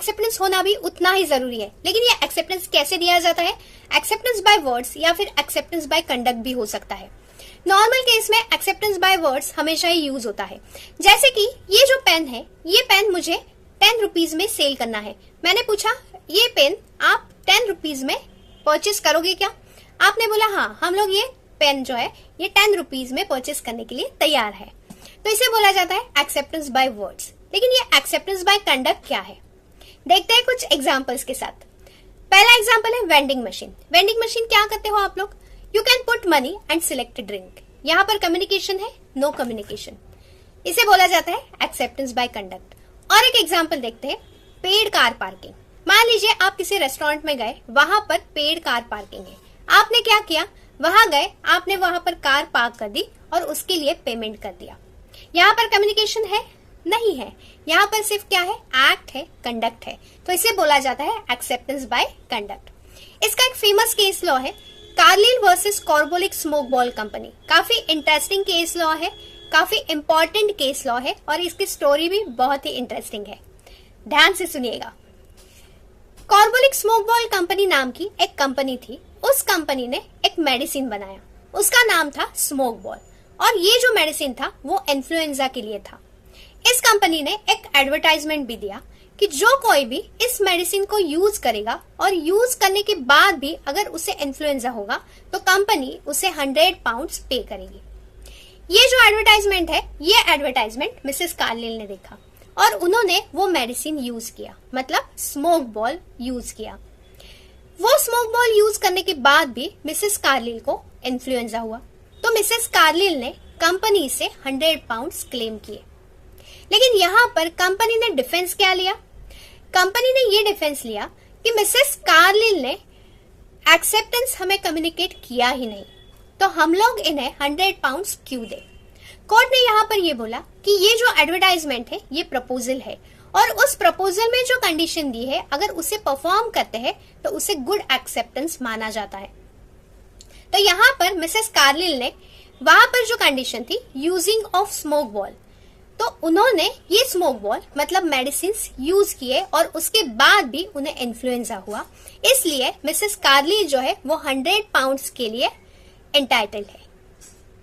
Acceptance होना भी उतना ही जरूरी है। लेकिन ये एक्सेप्टेंस कैसे दिया जाता है? एक्सेप्टेंस बाय वर्ड्स या फिर एक्सेप्टेंस बाय कंडक्ट भी हो सकता है। नॉर्मल केस में एक्सेप्टेंस बाय वर्ड्स हमेशा ही यूज होता है। जैसे कि ये जो पेन है, ये पेन मुझे 10 रुपीज में सेल करना है। मैंने पूछा ये पेन आप 10 रुपीज में परचेस करोगे क्या? आपने बोला हाँ, हम लोग ये पेन जो है ये 10 रुपीज में परचेस करने के लिए तैयार है। तो इसे बोला जाता है एक्सेप्टेंस बाय वर्ड्स। लेकिन ये एक्सेप्टेंस बाय कंडक्ट क्या है, देखते हैं कुछ एग्जांपल्स के साथ। पहला एग्जांपल है वेंडिंग मशीन। वेंडिंग मशीन क्या करते हो आप लोग? You can put money and select drink. यहाँ पर कम्युनिकेशन है, नो कम्युनिकेशन। इसे बोला जाता है एक्सेप्टेंस बाय कंडक्ट। और एक एग्जांपल देखते हैं, पेड कार पार्किंग। मान लीजिए आप किसी रेस्टोरेंट में गए, वहां पर पेड कार पार्किंग है। आपने क्या किया, वहां गए, आपने वहां पर कार पार्क कर दी और उसके लिए पेमेंट कर दिया। यहाँ पर कम्युनिकेशन है? नहीं है। यहाँ पर सिर्फ क्या है, एक्ट है, कंडक्ट है। तो इसे बोला जाता है एक्सेप्टेंस बाय कंडक्ट। इसका एक फेमस केस लॉ है Carlill versus Carbolic Smoke Ball company. काफी इंटरेस्टिंग केस लॉ है, काफी इंपॉर्टेंट केस लॉ है और इसकी स्टोरी भी बहुत ही इंटरेस्टिंग है। ध्यान से सुनिएगा। कॉर्बोलिक स्मोक बॉल कंपनी नाम की एक कंपनी थी। उस कंपनी ने एक मेडिसिन बनाया, उसका नाम था स्मोक बॉल। और ये जो मेडिसिन था वो इन्फ्लुएंजा के लिए था। इस कंपनी ने एक एडवर्टाइजमेंट भी दिया कि जो कोई भी इस मेडिसिन को यूज करेगा और यूज करने के बाद भी अगर उसे इन्फ्लुएंजा होगा तो कंपनी उसे 100 पाउंड्स पे करेगी। ये जो एडवर्टाइजमेंट है, ये एडवर्टाइजमेंट मिसेस कार्लिल ने देखा और उन्होंने वो मेडिसिन यूज किया, मतलब स्मोक बॉल यूज किया। वो स्मोक बॉल यूज करने के बाद भी मिसेस कार्लिल को इन्फ्लुएंजा हुआ, तो मिसेस कार्लिल ने कंपनी से 100 पाउंड्स क्लेम किए। लेकिन यहाँ पर कंपनी ने डिफेंस क्या लिया? कंपनी ने ये डिफेंस लिया कि मिसेस कार्लिल ने एक्सेप्टेंस हमें कम्युनिकेट किया ही नहीं, तो हम लोग इन्हें 100 पाउंड्स क्यों दे। कोर्ट ने यहाँ पर ये बोला कि ये जो एडवर्टाइजमेंट है ये प्रपोजल है और उस प्रपोजल में जो कंडीशन दी है अगर उसे परफॉर्म करते हैं तो उसे गुड एक्सेप्टेंस माना जाता है। तो यहाँ पर मिसेस कार्लिल ने वहां पर जो कंडीशन थी यूजिंग ऑफ स्मोक बॉल, तो उन्होंने ये स्मोक बॉल मतलब मेडिसिन यूज किए और उसके बाद भी उन्हें इन्फ्लुएंजा हुआ, इसलिए मिसेस कार्लिल जो है वो 100 पाउंड्स के लिए एंटाइटल्ड है।